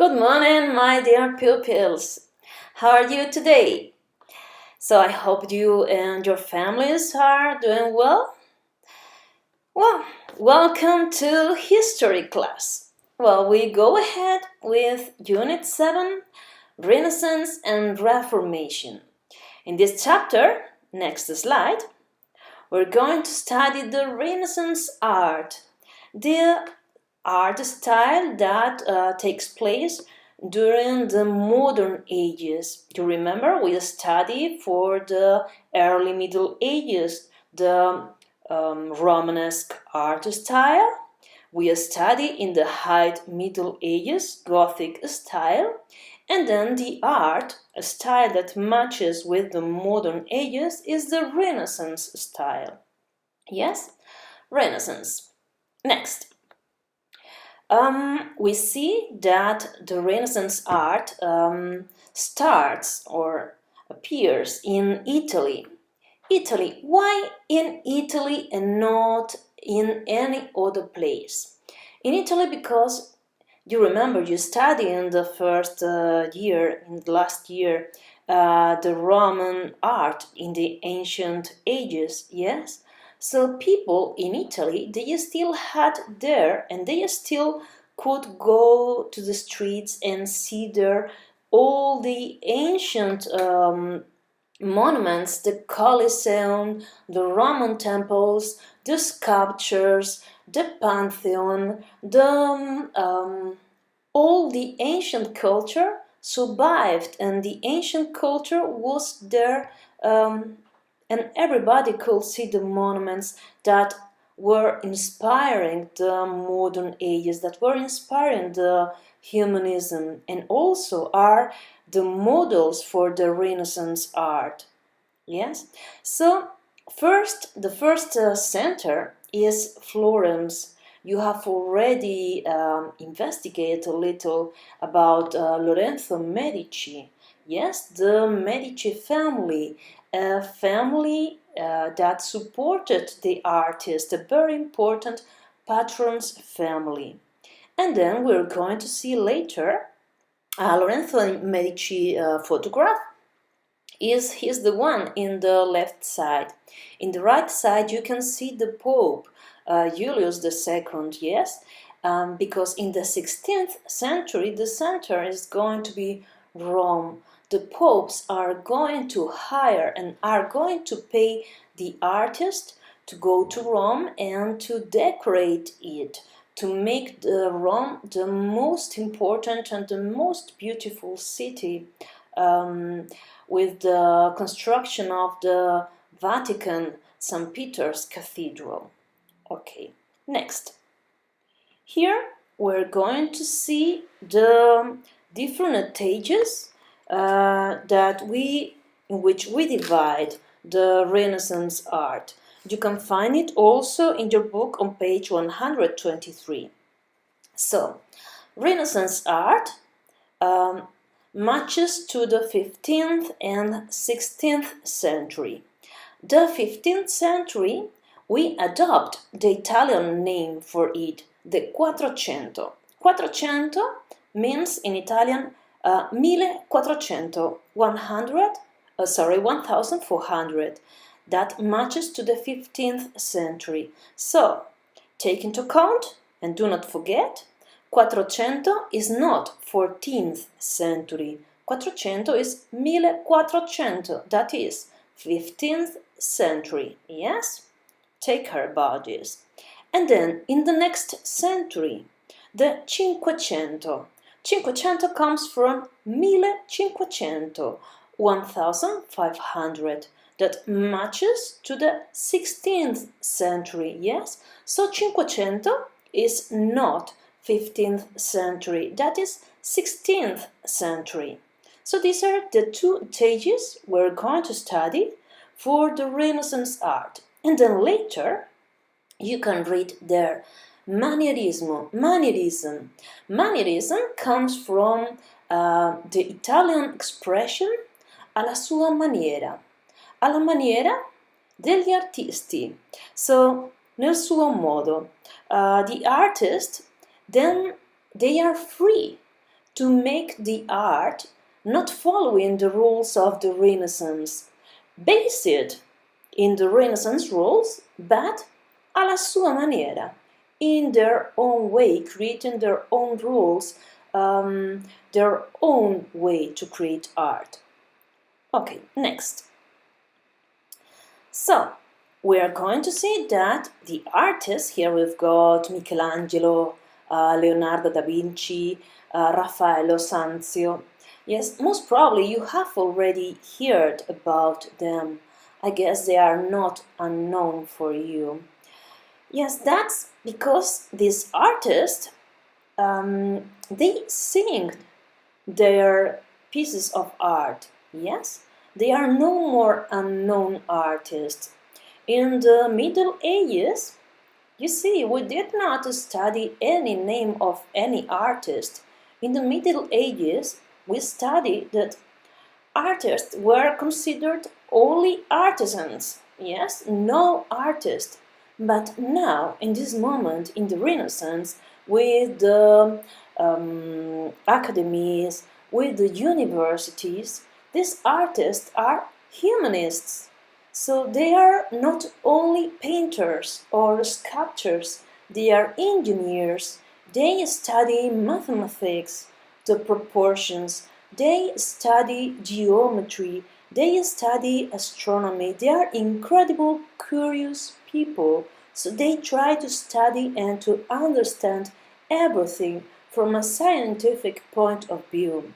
Good morning, my dear pupils. How are you today? So I hope you and your families are doing well. Well, welcome to history class. Well, we go ahead with Unit 7, Renaissance and Reformation. In this chapter, next slide, we're going to study the Renaissance art, the art style that takes place during the modern ages. You remember we study for the early Middle Ages the Romanesque art style. We study in the high Middle Ages Gothic style, and then the art, a style that matches with the modern ages, is the Renaissance style. Yes, Renaissance. Next. We see that the Renaissance art starts or appears in Italy. Italy. Why in Italy and not in any other place? In Italy because you remember you studied in the first year, in the last year, the Roman art in the ancient ages, yes? So people in Italy, they still had there and they still could go to the streets and see there all the ancient monuments, the Colosseum, the Roman temples, the sculptures, the Pantheon, all the ancient culture survived, and the ancient culture was there, and everybody could see the monuments that were inspiring the modern ages, that were inspiring the humanism, and also are the models for the Renaissance art. Yes? So, the first center is Florence. You have already investigated a little about Lorenzo Medici. Yes, the Medici family, a family that supported the artist, a very important patron's family. And then we're going to see later Lorenzo Medici photograph. He's the one in the left side. In the right side you can see the Pope, Julius II, yes? Because in the 16th century the center is going to be Rome. The popes are going to hire and are going to pay the artist to go to Rome and to decorate it, to make Rome the most important and the most beautiful city, with the construction of the Vatican St. Peter's Cathedral. Okay, next. Here we're going to see the different stages in which we divide the Renaissance art. You can find it also in your book on page 123. So, Renaissance art matches to the 15th and 16th century. The 15th century, we adopt the Italian name for it, the Quattrocento. Quattrocento means in Italian 1400, 1400. That matches to the 15th century. So, take into account and do not forget, Quattrocento is not 14th century. Quattrocento is 1400, that is 15th century. Yes? Take care about this. And then in the next century, the Cinquecento. Cinquecento comes from 1500, 1500. That matches to the 16th century, yes? So Cinquecento is not 15th century, that is 16th century. So these are the two stages we're going to study for the Renaissance art. And then later, you can read there Manierismo, Manierism. Manierism comes from the Italian expression alla sua maniera, alla maniera degli artisti. So, nel suo modo, the artist, then they are free to make the art not following the rules of the Renaissance, based in the Renaissance rules, but alla sua maniera, in their own way, creating their own rules, their own way to create art. Okay, next. So, we are going to see that the artists, here we've got Michelangelo, Leonardo da Vinci, Raffaello Sanzio. Yes, most probably you have already heard about them. I guess they are not unknown for you. Yes, that's because these artists, they sing their pieces of art. Yes, they are no more unknown artists. In the Middle Ages, you see, we did not study any name of any artist. In the Middle Ages, we studied that artists were considered only artisans. Yes, no artist. But now, in this moment, in the Renaissance, with the academies, with the universities, these artists are humanists. So they are not only painters or sculptors, they are engineers. They study mathematics, the proportions, they study geometry, they study astronomy. They are incredible, curious people. So they try to study and to understand everything from a scientific point of view.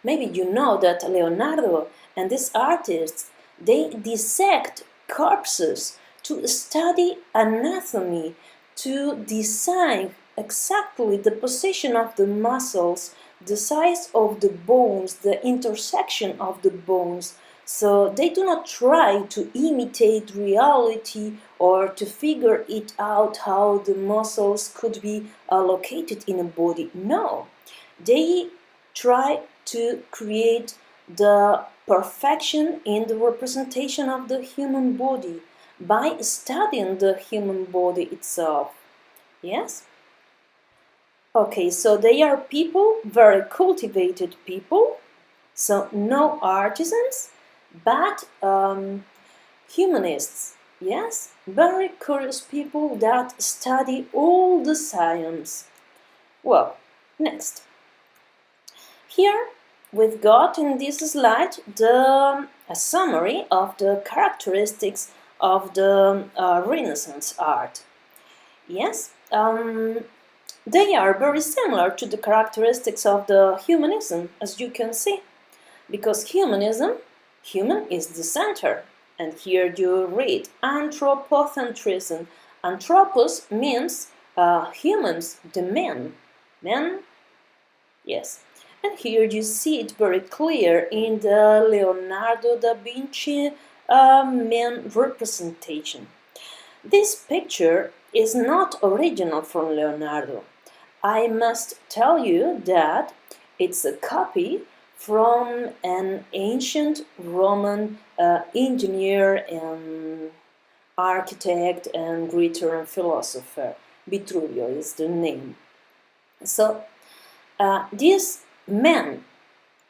Maybe you know that Leonardo and these artists, they dissect corpses to study anatomy, to design exactly the position of the muscles, the size of the bones, the intersection of the bones. So they do not try to imitate reality or to figure it out how the muscles could be located in a body. No, they try to create the perfection in the representation of the human body by studying the human body itself. Yes? Okay, so they are people, very cultivated people, so no artisans, but humanists. Yes? Very curious people that study all the science. Well, next. Here we've got in this slide a summary of the characteristics of the Renaissance art. Yes, they are very similar to the characteristics of the humanism, as you can see, because human is the center. And here you read anthropocentrism. Anthropos means humans, the men. Men, yes. And here you see it very clear in the Leonardo da Vinci man representation. This picture is not original from Leonardo. I must tell you that it's a copy from an ancient Roman engineer and architect and writer and philosopher. Vitruvio is the name. So this man,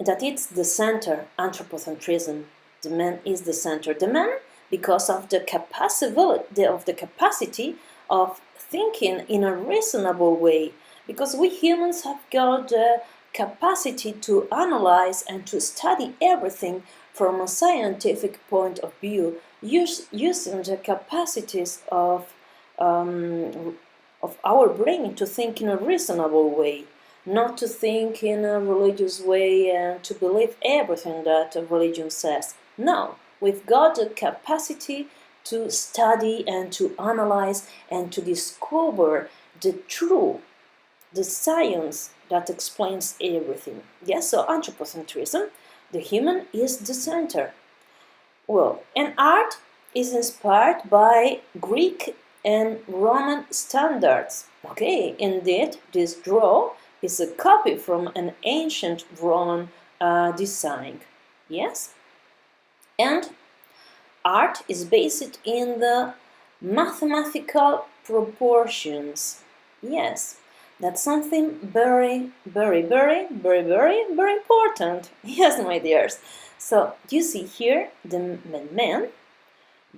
that it's the center, anthropocentrism, the man is the center. The man, because of the capacity of thinking in a reasonable way, because we humans have got the capacity to analyze and to study everything from a scientific point of view, using the capacities of our brain to think in a reasonable way, not to think in a religious way and to believe everything that a religion says. No, we've got the capacity to study and to analyze and to discover the science that explains everything. Yes, so anthropocentrism, the human is the center. Well, and art is inspired by Greek and Roman standards. Okay, indeed, this draw is a copy from an ancient Roman design. Yes? And art is based in the mathematical proportions. Yes, That's something very, very, very, very, very, very important. Yes, my dears. So you see here the man,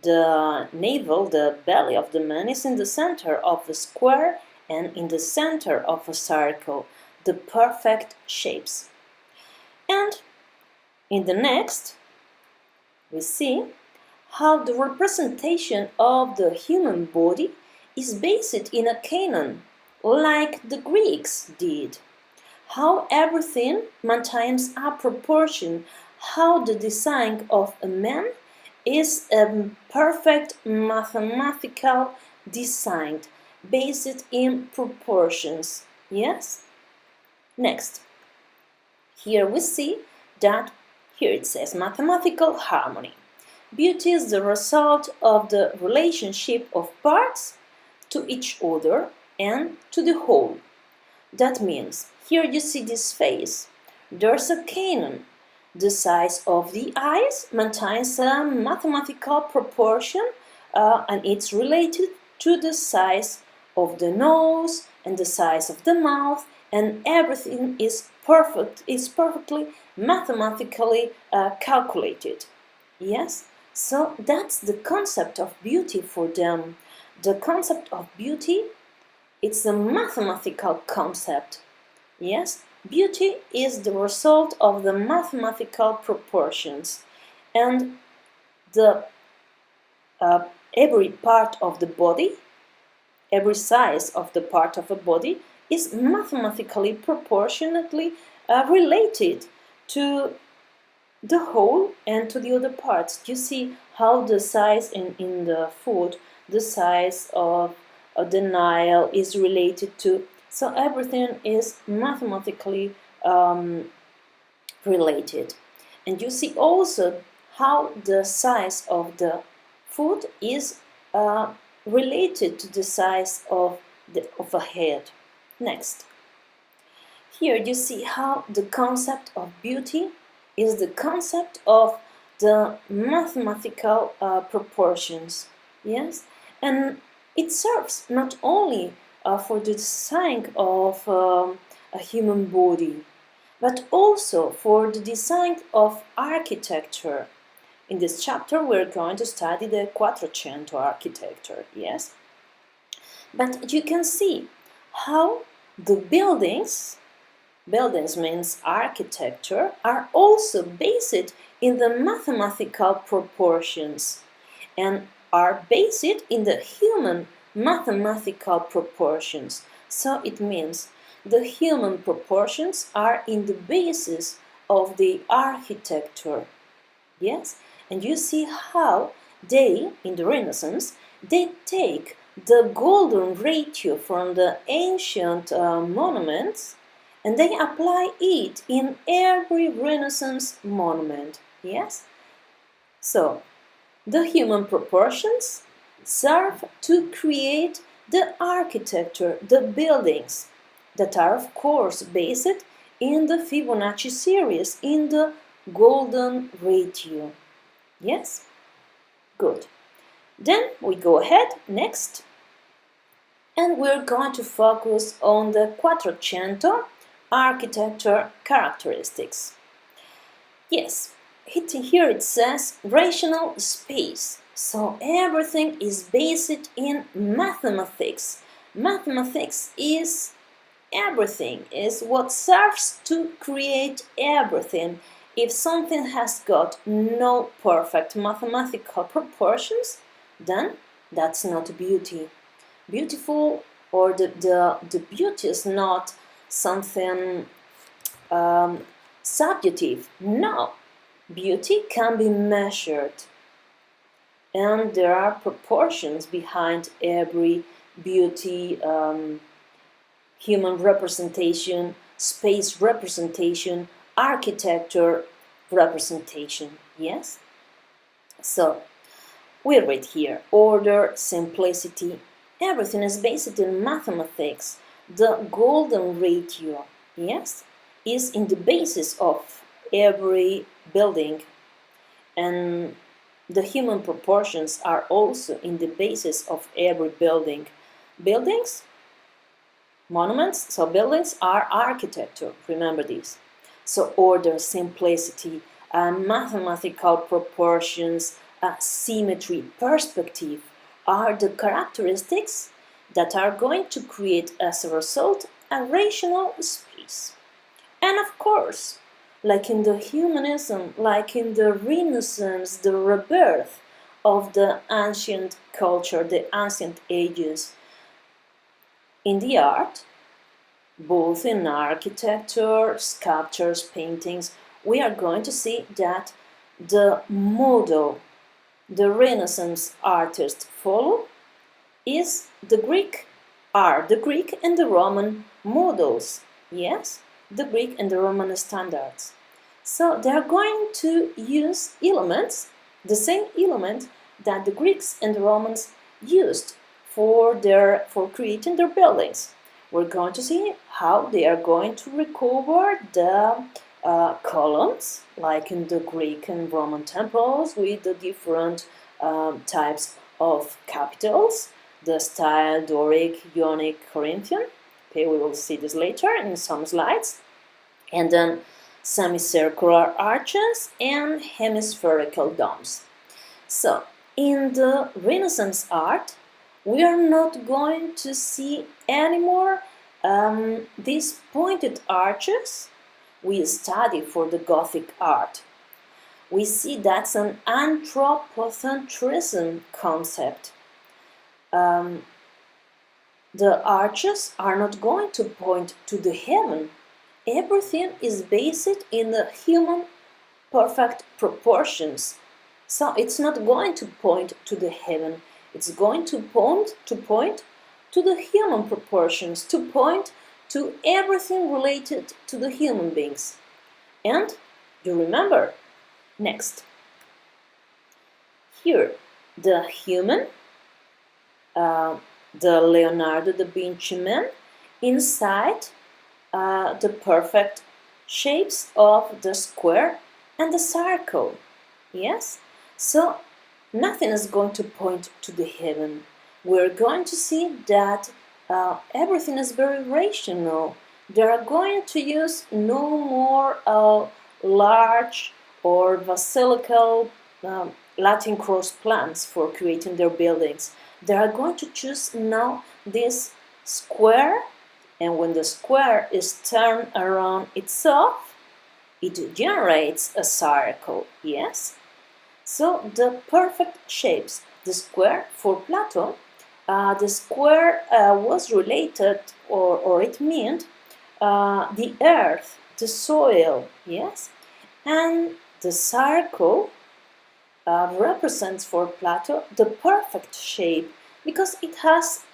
the navel, the belly of the man is in the center of a square and in the center of a circle, the perfect shapes. And in the next, we see how the representation of the human body is based in a canon, like the Greeks did. How everything maintains a proportion, how the design of a man is a perfect mathematical design based in proportions. Yes? Next, here we see that here it says mathematical harmony. Beauty is the result of the relationship of parts to each other and to the whole. That means, here you see this face. There's a canon. The size of the eyes maintains a mathematical proportion and it's related to the size of the nose and the size of the mouth, and everything is perfectly mathematically calculated. Yes? So that's the concept of beauty for them. The concept of beauty, it's a mathematical concept. Yes? Beauty is the result of the mathematical proportions, and the every part of the body, every size of the part of a body is mathematically proportionately related to the whole and to the other parts. You see how the size in the foot, the size of the nail is related to. So everything is mathematically related. And you see also how the size of the foot is related to the size of a head. Next. Here you see how the concept of beauty is the concept of the mathematical proportions. Yes? And it serves not only for the design of a human body, but also for the design of architecture. In this chapter, we're going to study the Quattrocento architecture, yes? But you can see how the buildings means architecture, are also based in the mathematical proportions and are based in the human mathematical proportions. So it means the human proportions are in the basis of the architecture. Yes? And you see how they, in the Renaissance, they take the golden ratio from the ancient monuments and they apply it in every Renaissance monument. Yes? So, the human proportions serve to create the architecture, the buildings, that are of course based in the Fibonacci series, in the golden ratio. Yes? Good. Then we go ahead next, and we're going to focus on the Quattrocento architecture characteristics. Yes, here it says rational space. So everything is based in mathematics. Mathematics is everything, is what serves to create everything. If something has got no perfect mathematical proportions, then that's not beauty. Beautiful, or the beauty is not something subjective. No, beauty can be measured, and there are proportions behind every beauty, human representation, space representation, architecture representation. Yes? So, we read here order, simplicity. Everything is based in mathematics. The golden ratio, yes, is in the basis of every building, and the human proportions are also in the basis of every building. Buildings Monuments, so buildings are architecture, remember this. So order, simplicity, mathematical proportions, symmetry, perspective are the characteristics that are going to create as a result a rational space. And of course, like in the humanism, like in the Renaissance, the rebirth of the ancient culture, the ancient ages, in the art, both in architecture, sculptures, paintings, we are going to see that the model the Renaissance artists follow is the Greek art, the Greek and the Roman models, yes, the Greek and the Roman standards. So they are going to use elements, the same element that the Greeks and the Romans used for creating their buildings. We're going to see how they are going to recover the columns, like in the Greek and Roman temples, with the different types of capitals, the style Doric, Ionic, Corinthian. Okay, we will see this later in some slides. And then semicircular arches and hemispherical domes. So, in the Renaissance art, we are not going to see anymore these pointed arches we study for the Gothic art. We see that's an anthropocentrism concept. The arches are not going to point to the heaven. Everything is based in the human perfect proportions. So it's not going to point to the heaven. It's going to point to the human proportions, to point to everything related to the human beings. And you remember, next, here, the human, the Leonardo da Vinci man, inside the perfect shapes of the square and the circle. Yes? So nothing is going to point to the heaven. We're going to see that everything is very rational. They are going to use no more large or basilical Latin cross plans for creating their buildings. They are going to choose now this square, and when the square is turned around itself, it generates a circle, yes? So the perfect shapes, the square for Plato, the square was related, or it meant the earth, the soil, yes? And the circle represents for Plato the perfect shape because it has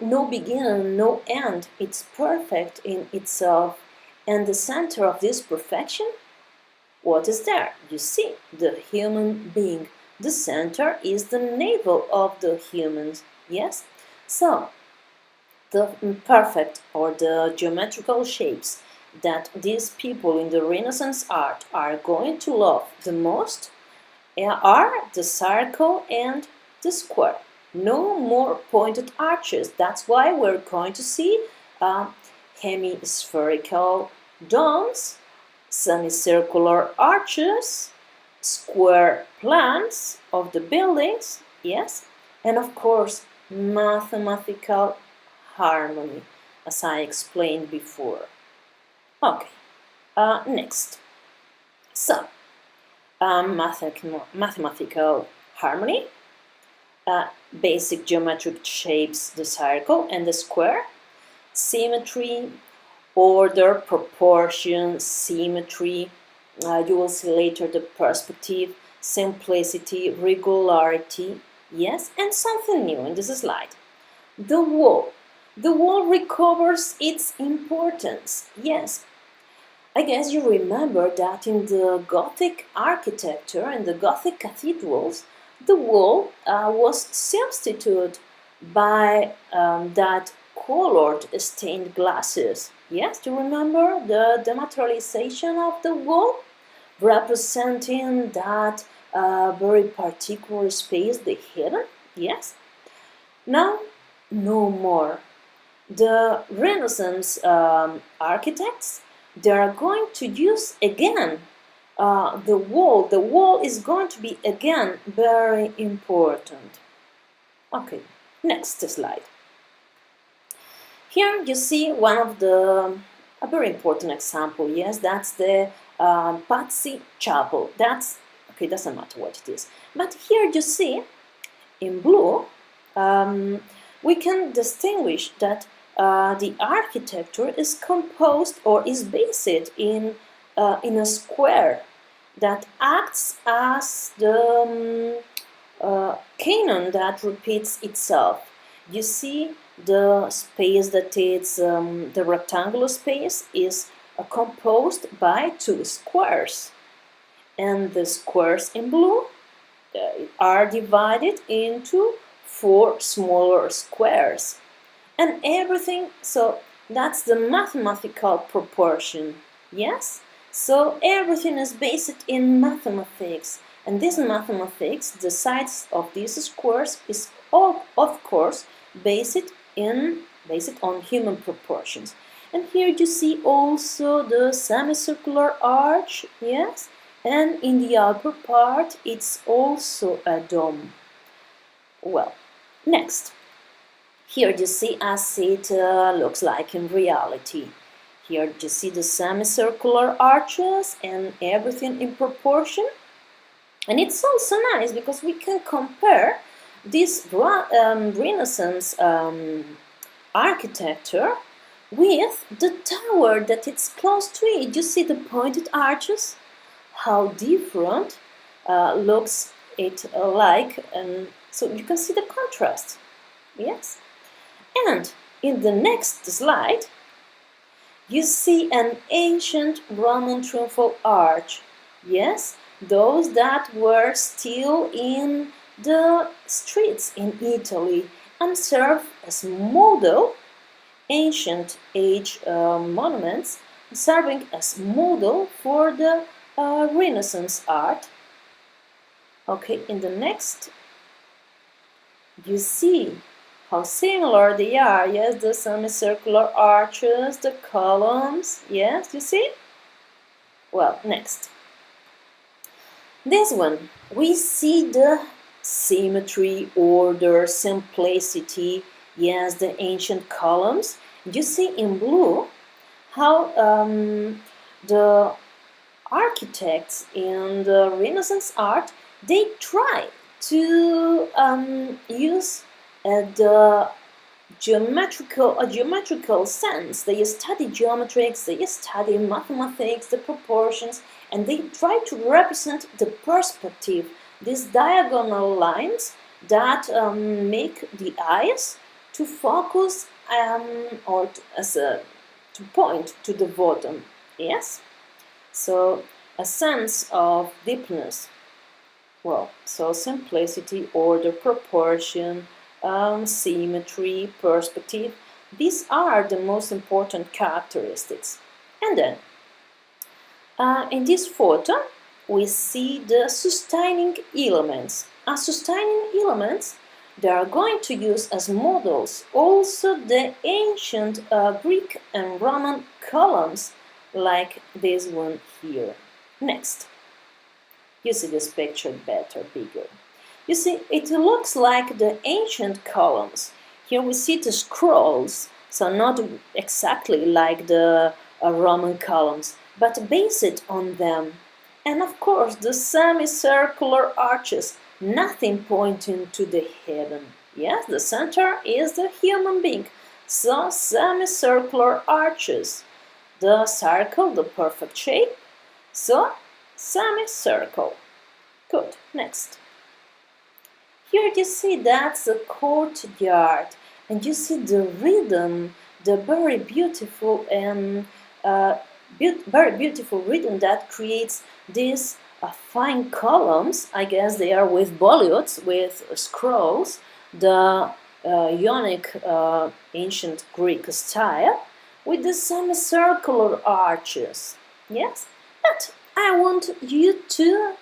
no beginning, no end. It's perfect in itself. And the center of this perfection, what is there? You see, the human being. The center is the navel of the humans. Yes? So, the perfect or the geometrical shapes that these people in the Renaissance art are going to love the most are the circle and the square. No more pointed arches. That's why we're going to see hemispherical domes, semicircular arches, square plans of the buildings, yes, and of course mathematical harmony, as I explained before. Okay, next. So, mathematical harmony, basic geometric shapes, the circle and the square, symmetry, order, proportion, symmetry, you will see later the perspective, simplicity, regularity, yes, and something new in this slide. The wall. The wall recovers its importance, yes. I guess you remember that in the Gothic architecture and the Gothic cathedrals, the wall was substituted by that colored stained glasses. Yes, do you remember the dematerialization of the wall, representing that very particular space, the hidden? Yes. Now, no more. the Renaissance architects, they are going to use again the wall. The wall is going to be again very important. Okay, next slide. Here you see one of a very important example. Yes, that's the Patsy Chapel. That's okay. Doesn't matter what it is. But here you see in blue, we can distinguish that the architecture is composed or is based in a square that acts as the canon that repeats itself. You see the space that is the rectangular space is composed by two squares, and the squares in blue are divided into four smaller squares. And everything, so that's the mathematical proportion, yes? So everything is based in mathematics. And this mathematics, the sides of these squares is all, of course, based on human proportions. And here you see also the semicircular arch, yes? And in the upper part, it's also a dome. Well, next. Here you see as it looks like in reality. Here you see the semicircular arches and everything in proportion. And it's also nice because we can compare this Renaissance architecture with the tower that it's close to it. You see the pointed arches? How different looks it like, and so you can see the contrast. Yes? And in the next slide, you see an ancient Roman triumphal arch. Yes? Those that were still in the streets in Italy and serve as model, ancient age monuments, serving as model for the Renaissance art. Okay, in the next, you see how similar they are. Yes, the semicircular arches, the columns. Yes, you see? Well, next. This one, we see the symmetry, order, simplicity, yes, the ancient columns. You see in blue how the architects in the Renaissance art, they try to use the geometrical sense. They study geometrics, they study mathematics, the proportions, and they try to represent the perspective, these diagonal lines that make the eyes to focus or to point to the bottom. Yes? So a sense of deepness. Well, so simplicity, order, proportion, symmetry, perspective, these are the most important characteristics. And then, in this photo, we see the sustaining elements. As sustaining elements, they are going to use as models also the ancient Greek and Roman columns, like this one here. Next. You see this picture better, bigger. You see, it looks like the ancient columns. Here we see the scrolls, so not exactly like the Roman columns, but based on them. And of course, the semicircular arches, nothing pointing to the heaven. Yes, the center is the human being. So semicircular arches. The circle, the perfect shape. So semicircle. Good. Next. Here you see that's the courtyard, and you see the rhythm, the very beautiful and very beautiful rhythm that creates these fine columns. I guess they are with volutes, with scrolls, the Ionic ancient Greek style, with the semicircular arches. Yes, but I want you to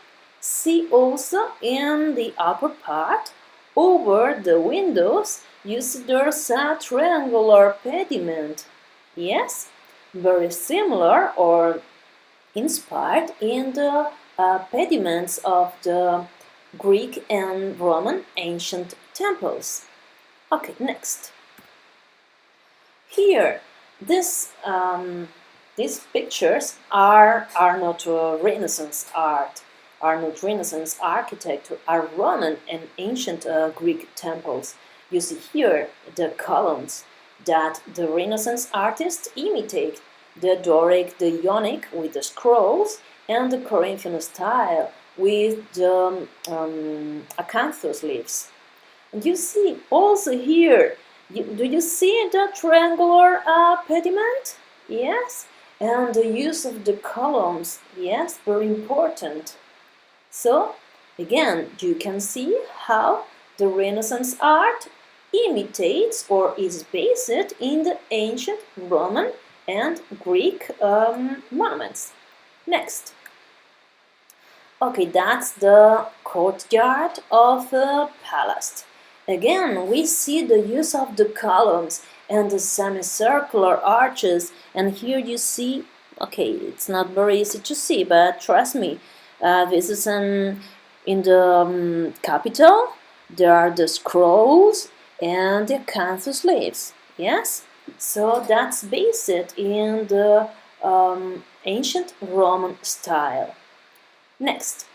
see also in the upper part over the windows, you see there's a triangular pediment. Yes, very similar or inspired in the pediments of the Greek and Roman ancient temples. Okay, next. Here, these pictures are not Renaissance art, are not Renaissance architecture, are Roman and ancient Greek temples. You see here the columns that the Renaissance artists imitate, the Doric, the Ionic with the scrolls, and the Corinthian style with the acanthus leaves. And you see also here, do you see the triangular pediment? Yes, and the use of the columns, yes, very important. So, again, you can see how the Renaissance art imitates or is based in the ancient Roman and Greek monuments. Next. Okay, that's the courtyard of the palace. Again, we see the use of the columns and the semicircular arches, and here you see, okay, it's not very easy to see, but trust me, this is in the capital. There are the scrolls and the acanthus leaves, yes? So that's based in the ancient Roman style. Next.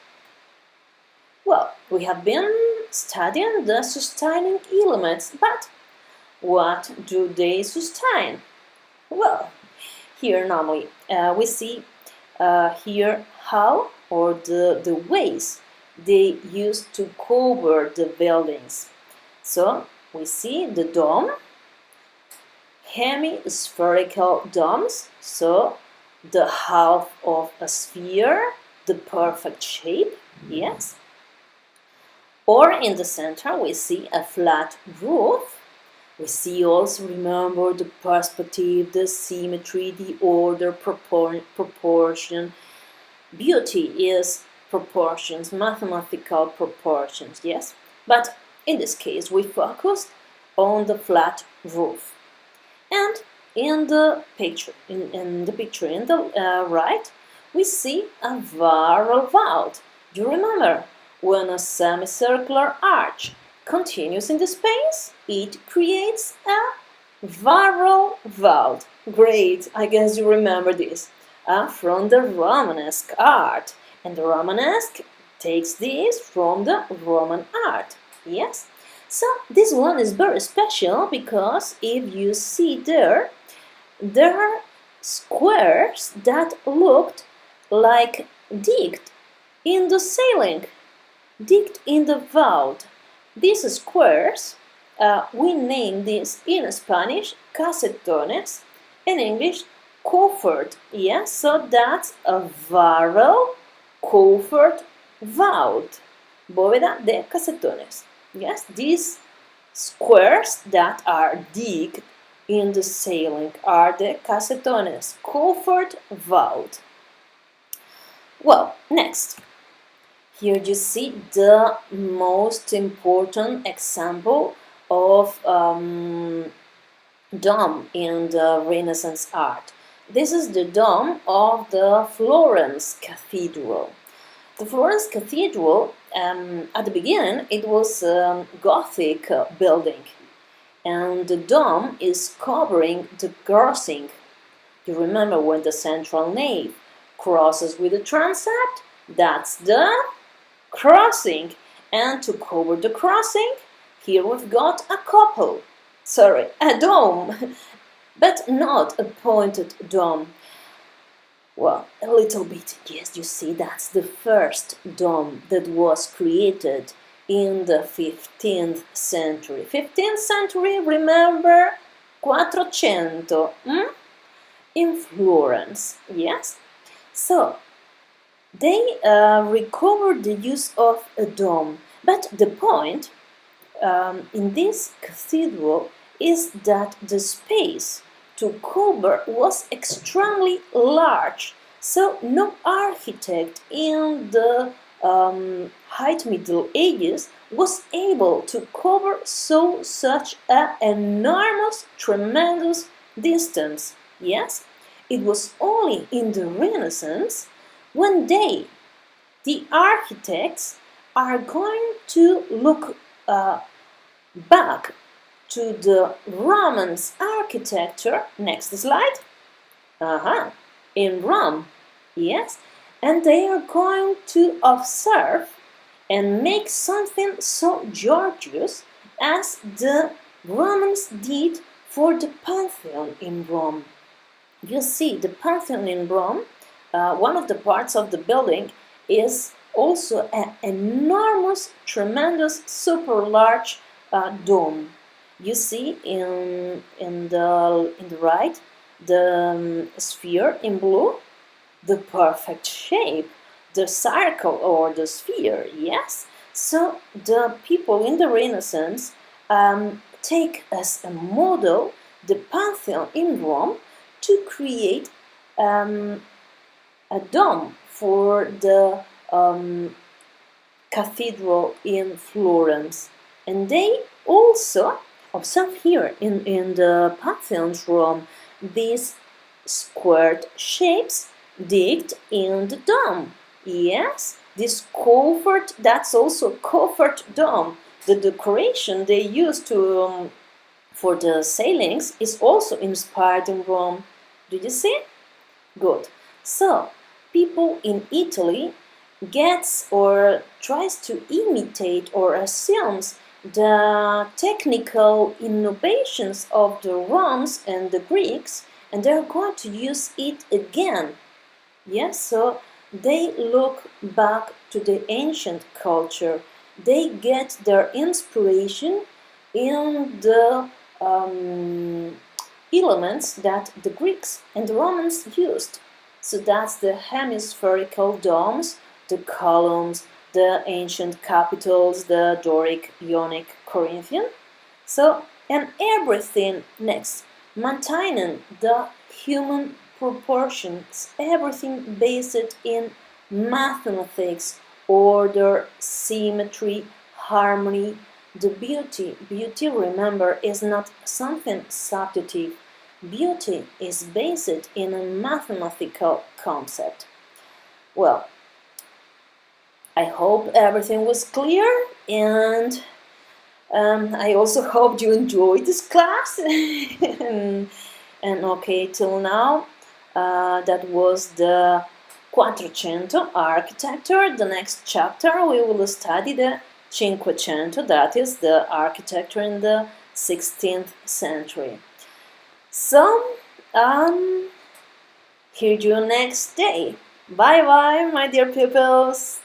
Well, we have been studying the sustaining elements, but what do they sustain? Well, here normally we see here how or the ways they used to cover the buildings. So we see the dome, hemispherical domes, so the half of a sphere, the perfect shape, yes. Or in the center we see a flat roof. We see also, remember, the perspective, the symmetry, the order, proportion. Beauty is proportions, mathematical proportions, yes? But in this case we focused on the flat roof. And in the picture, in the right, we see a varral vault. Do you remember? When a semicircular arch continues in the space, it creates a varral vault. Great, I guess you remember this. From the Romanesque art. And the Romanesque takes this from the Roman art. Yes? So this one is very special because if you see there are squares that looked like digged in the ceiling, digged in the vault. These squares, we name this in Spanish casetones, in English coffered. Yes, so that's a varral coffered vault, bóveda de casetones. Yes, these squares that are digged in the ceiling are the casetones, coffered vault. Well, next. Here you see the most important example of dome in the Renaissance art. This is the dome of the Florence Cathedral. The Florence Cathedral, at the beginning, it was a Gothic building, and the dome is covering the crossing. You remember when the central nave crosses with the transept? That's the crossing. And to cover the crossing, here we've got a dome, but not a pointed dome. Well, a little bit, yes, you see, that's the first dome that was created in the 15th century. 15th century, remember, Quattrocento, in Florence, yes? So, they recovered the use of a dome, but the point in this cathedral is that the space to cover was extremely large, so no architect in the height Middle Ages was able to cover such an enormous, tremendous distance. Yes, it was only in the Renaissance when the architects, are going to look back to the Romans architecture. Next slide. In Rome, yes, and they are going to observe and make something so gorgeous as the Romans did for the Pantheon in Rome. You see, the Pantheon in Rome, one of the parts of the building is also an enormous, tremendous, super large dome. You see in the right the sphere in blue, the perfect shape, the circle or the sphere, yes? So the people in the Renaissance take as a model the Pantheon in Rome to create a dome for the cathedral in Florence. And they also observe here in the Pantheon's Rome these squared shapes digged in the dome. Yes, this covered, that's also covered dome. The decoration they used to for the sailings is also inspired in Rome. Do you see? Good. So, people in Italy gets or tries to imitate or assumes the technical innovations of the Romans and the Greeks, and they're going to use it again. Yes, so they look back to the ancient culture. They get their inspiration in the elements that the Greeks and the Romans used. So that's the hemispherical domes, the columns, the ancient capitals, the Doric, Ionic, Corinthian. So, and everything next, maintaining the human proportions, everything based in mathematics, order, symmetry, harmony. The beauty, remember, is not something subjective. Beauty is based in a mathematical concept. Well, I hope everything was clear, and I also hope you enjoyed this class. and okay, till now, that was the Quattrocento architecture. The next chapter we will study the Cinquecento, that is the architecture in the 16th century. So, hear you next day. Bye bye, my dear pupils.